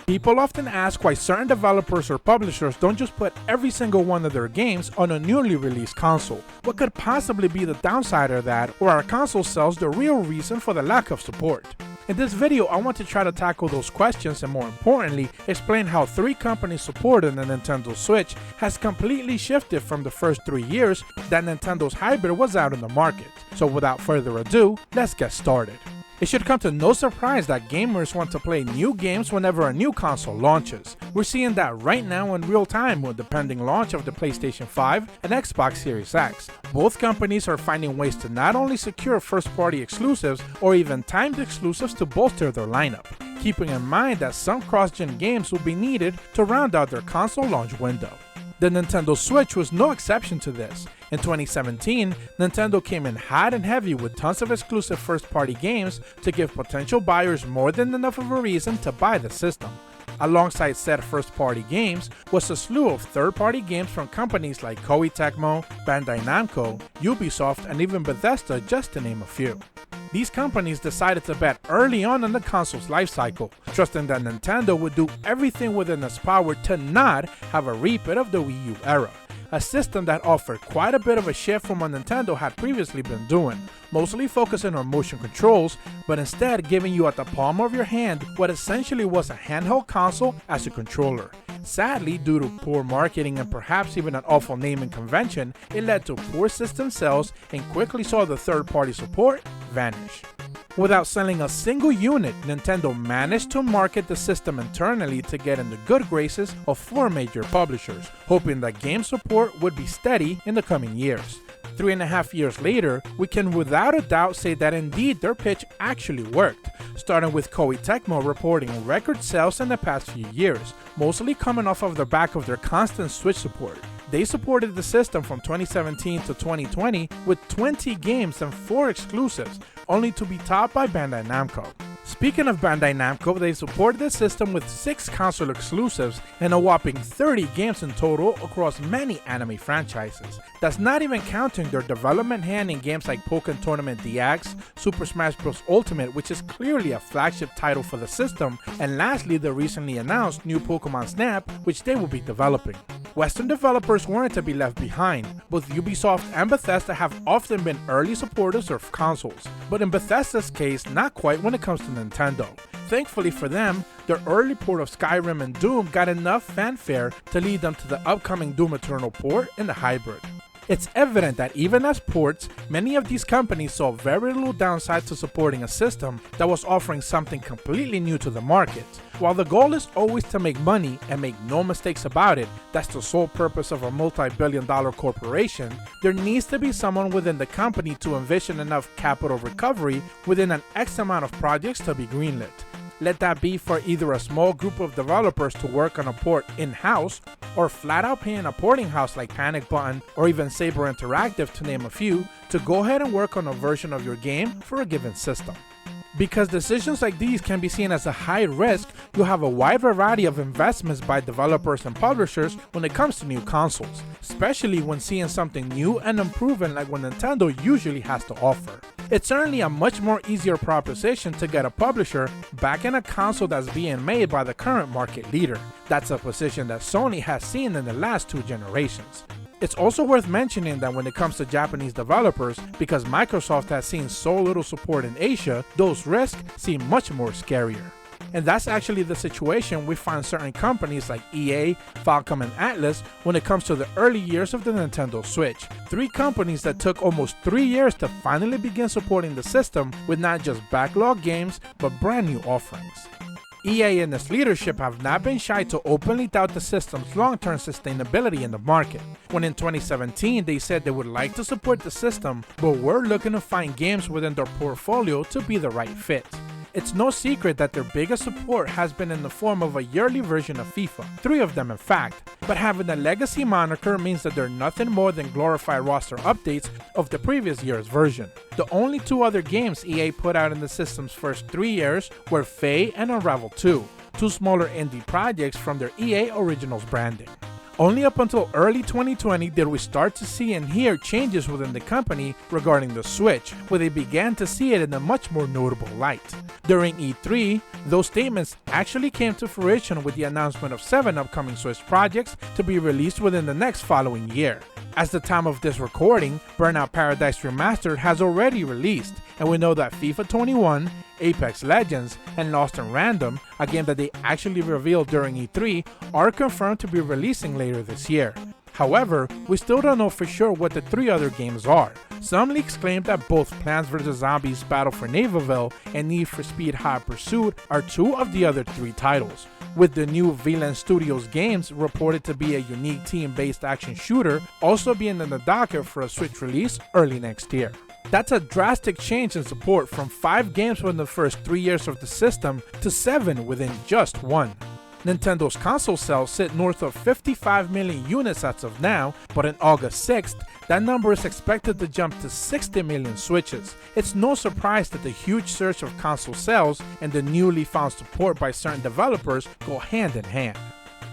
People often ask why certain developers or publishers don't just put every single one of their games on a newly released console. What could possibly be the downside of that, or are console sales the real reason for the lack of support? In this video, I want to try to tackle those questions and, more importantly, explain how 3 companies supporting the Nintendo Switch has completely shifted from the first 3 years that Nintendo's hybrid was out in the market. So without further ado, let's get started. It should come to no surprise that gamers want to play new games whenever a new console launches. We're seeing that right now in real time with the pending launch of the PlayStation 5 and Xbox Series X. Both companies are finding ways to not only secure first-party exclusives or even timed exclusives to bolster their lineup, keeping in mind that some cross-gen games will be needed to round out their console launch window. The Nintendo Switch was no exception to this. In 2017, Nintendo came in hot and heavy with tons of exclusive first-party games to give potential buyers more than enough of a reason to buy the system. Alongside said first-party games was a slew of third-party games from companies like Koei Tecmo, Bandai Namco, Ubisoft, and even Bethesda, just to name a few. These companies decided to bet early on in the console's lifecycle, trusting that Nintendo would do everything within its power to not have a repeat of the Wii U era, a system that offered quite a bit of a shift from what Nintendo had previously been doing, mostly focusing on motion controls, but instead giving you at the palm of your hand what essentially was a handheld console as a controller. Sadly, due to poor marketing and perhaps even an awful naming convention, it led to poor system sales and quickly saw the third-party support vanish. Without selling a single unit, Nintendo managed to market the system internally to get in the good graces of 4 major publishers, hoping that game support would be steady in the coming years. 3.5 years later, we can without a doubt say that indeed their pitch actually worked, starting with Koei Tecmo reporting record sales in the past few years, mostly coming off of the back of their constant Switch support. They supported the system from 2017 to 2020 with 20 games and 4 exclusives, only to be topped by Bandai Namco. Speaking of Bandai Namco, they supported the system with 6 console exclusives and a whopping 30 games in total across many anime franchises. That's not even counting their development hand in games like Pokken Tournament DX, Super Smash Bros. Ultimate, which is clearly a flagship title for the system, and lastly the recently announced new Pokemon Snap, which they will be developing. Western developers weren't to be left behind. Both Ubisoft and Bethesda have often been early supporters of consoles, but in Bethesda's case, not quite when it comes to Nintendo. Thankfully for them, their early port of Skyrim and Doom got enough fanfare to lead them to the upcoming Doom Eternal port in the hybrid. It's evident that even as ports, many of these companies saw very little downside to supporting a system that was offering something completely new to the market. While the goal is always to make money, and make no mistakes about it, that's the sole purpose of a multi-billion-dollar corporation, there needs to be someone within the company to envision enough capital recovery within an X amount of projects to be greenlit. Let that be for either a small group of developers to work on a port in-house, or flat out paying a porting house like Panic Button or even Saber Interactive, to name a few, to go ahead and work on a version of your game for a given system. Because decisions like these can be seen as a high risk, you have a wide variety of investments by developers and publishers when it comes to new consoles, especially when seeing something new and unproven like what Nintendo usually has to offer. It's certainly a much more easier proposition to get a publisher back in a console that's being made by the current market leader. That's a position that Sony has seen in the last 2 generations. It's also worth mentioning that when it comes to Japanese developers, because Microsoft has seen so little support in Asia, those risks seem much more scarier. And that's actually the situation we find certain companies like EA, Falcom, and Atlas when it comes to the early years of the Nintendo Switch. 3 companies that took almost 3 years to finally begin supporting the system with not just backlog games, but brand new offerings. EA and its leadership have not been shy to openly doubt the system's long-term sustainability in the market, when in 2017 they said they would like to support the system, but were looking to find games within their portfolio to be the right fit. It's no secret that their biggest support has been in the form of a yearly version of FIFA, 3 of them in fact, but having a legacy moniker means that they're nothing more than glorified roster updates of the previous year's version. The only 2 other games EA put out in the system's first 3 years were Faye and Unravel 2, 2 smaller indie projects from their EA Originals branding. Only up until early 2020 did we start to see and hear changes within the company regarding the Switch, where they began to see it in a much more notable light. During E3, those statements actually came to fruition with the announcement of 7 upcoming Switch projects to be released within the next following year. As the time of this recording, Burnout Paradise Remastered has already released, and we know that FIFA 21, Apex Legends, and Lost in Random, a game that they actually revealed during E3, are confirmed to be releasing later this year. However, we still don't know for sure what the 3 other games are. Some leaks claim that both Plants vs. Zombies Battle for Navaville and Need for Speed Hot Pursuit are 2 of the other 3 titles, with the new VLAN Studios games reported to be a unique team-based action shooter also being in the docket for a Switch release early next year. That's a drastic change in support from 5 games within the first 3 years of the system to 7 within just 1. Nintendo's console sales sit north of 55 million units as of now, but on August 6th, that number is expected to jump to 60 million Switches. It's no surprise that the huge surge of console sales and the newly found support by certain developers go hand in hand.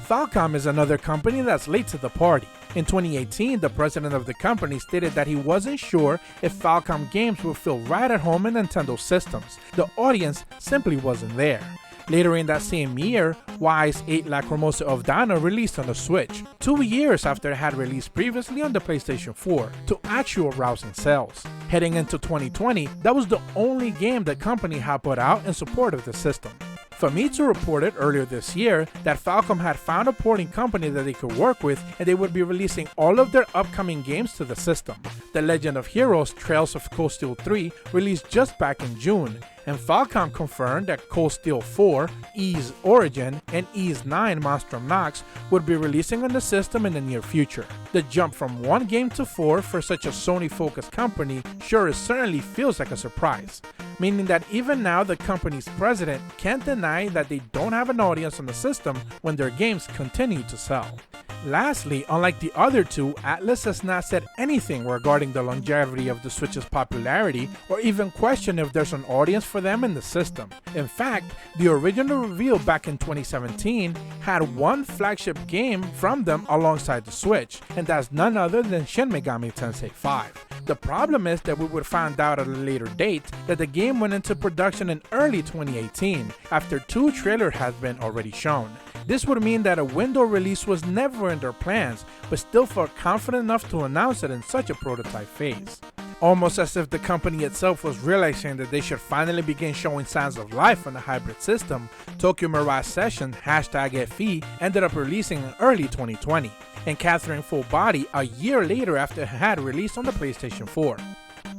Falcom is another company that's late to the party. In 2018, the president of the company stated that he wasn't sure if Falcom games would feel right at home in Nintendo systems. The audience simply wasn't there. Later in that same year, Wise 8 Lacrimosa of Dana released on the Switch, 2 years after it had released previously on the PlayStation 4, to actual rousing sales. Heading into 2020, that was the only game the company had put out in support of the system. Famitsu reported earlier this year that Falcom had found a porting company that they could work with, and they would be releasing all of their upcoming games to the system. The Legend of Heroes Trails of Cold Steel 3 released just back in June, and Falcom confirmed that Cold Steel 4, Ys Origin, and Ys 9 Monstrum Nox would be releasing on the system in the near future. The jump from 1 game to 4 for such a Sony-focused company certainly feels like a surprise, meaning that even now the company's president can't deny that they don't have an audience on the system when their games continue to sell. Lastly, unlike the other 2, Atlus has not said anything regarding the longevity of the Switch's popularity or even questioned if there's an audience for them in the system. In fact, the original reveal back in 2017 had 1 flagship game from them alongside the Switch, and that's none other than Shin Megami Tensei 5. The problem is that we would find out at a later date that the game went into production in early 2018 after 2 trailers had been already shown. This would mean that a window release was never in their plans, but still felt confident enough to announce it in such a prototype phase. Almost as if the company itself was realizing that they should finally begin showing signs of life on the hybrid system, Tokyo Mirage Session #FE ended up releasing in early 2020, and Catherine Full Body a year later after it had released on the PlayStation 4.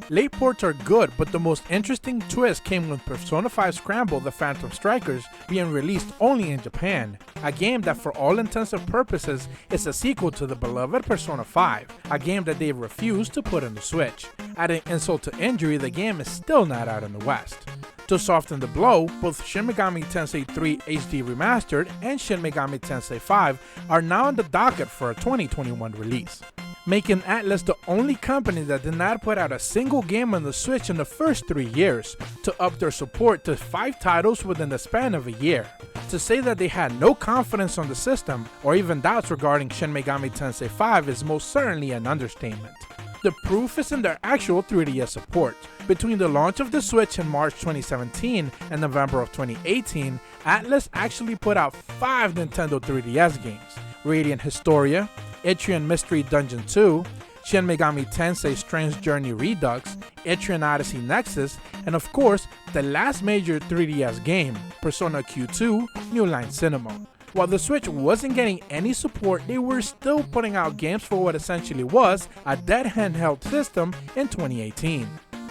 Late ports are good, but the most interesting twist came with Persona 5 Scramble: The Phantom Strikers being released only in Japan, a game that for all intents and purposes is a sequel to the beloved Persona 5, a game that they refused to put on the Switch. Adding insult to injury, the game is still not out in the West. To soften the blow, both Shin Megami Tensei 3 HD Remastered and Shin Megami Tensei 5 are now on the docket for a 2021 release, making Atlus the only company that did not put out a single game on the Switch in the first 3 years, to up their support to 5 titles within the span of a year. To say that they had no confidence on the system, or even doubts regarding Shin Megami Tensei 5 is most certainly an understatement. The proof is in their actual 3DS support. Between the launch of the Switch in March 2017 and November of 2018, Atlus actually put out 5 Nintendo 3DS games: Radiant Historia, Etrian Mystery Dungeon 2, Shin Megami Tensei Strange Journey Redux, Etrian Odyssey Nexus, and of course, the last major 3DS game, Persona Q2 New Line Cinema. While the Switch wasn't getting any support, they were still putting out games for what essentially was a dead handheld system in 2018.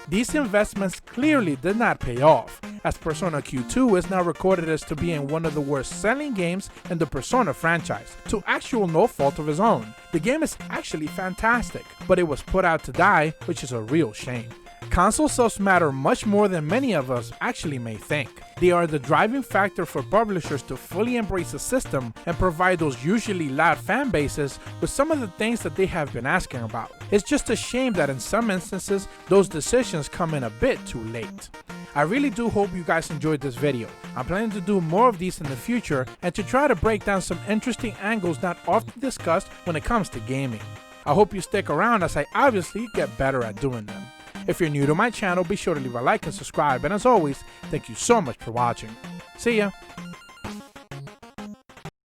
These investments clearly did not pay off, as Persona Q2 is now recorded as to being one of the worst selling games in the Persona franchise, to actual no fault of his own. The game is actually fantastic, but it was put out to die, which is a real shame. Console sales matter much more than many of us actually may think. They are the driving factor for publishers to fully embrace the system and provide those usually loud fan bases with some of the things that they have been asking about. It's just a shame that in some instances, those decisions come in a bit too late. I really do hope you guys enjoyed this video. I'm planning to do more of these in the future and to try to break down some interesting angles not often discussed when it comes to gaming. I hope you stick around as I obviously get better at doing them. If you're new to my channel, be sure to leave a like and subscribe, and as always, thank you so much for watching. See ya!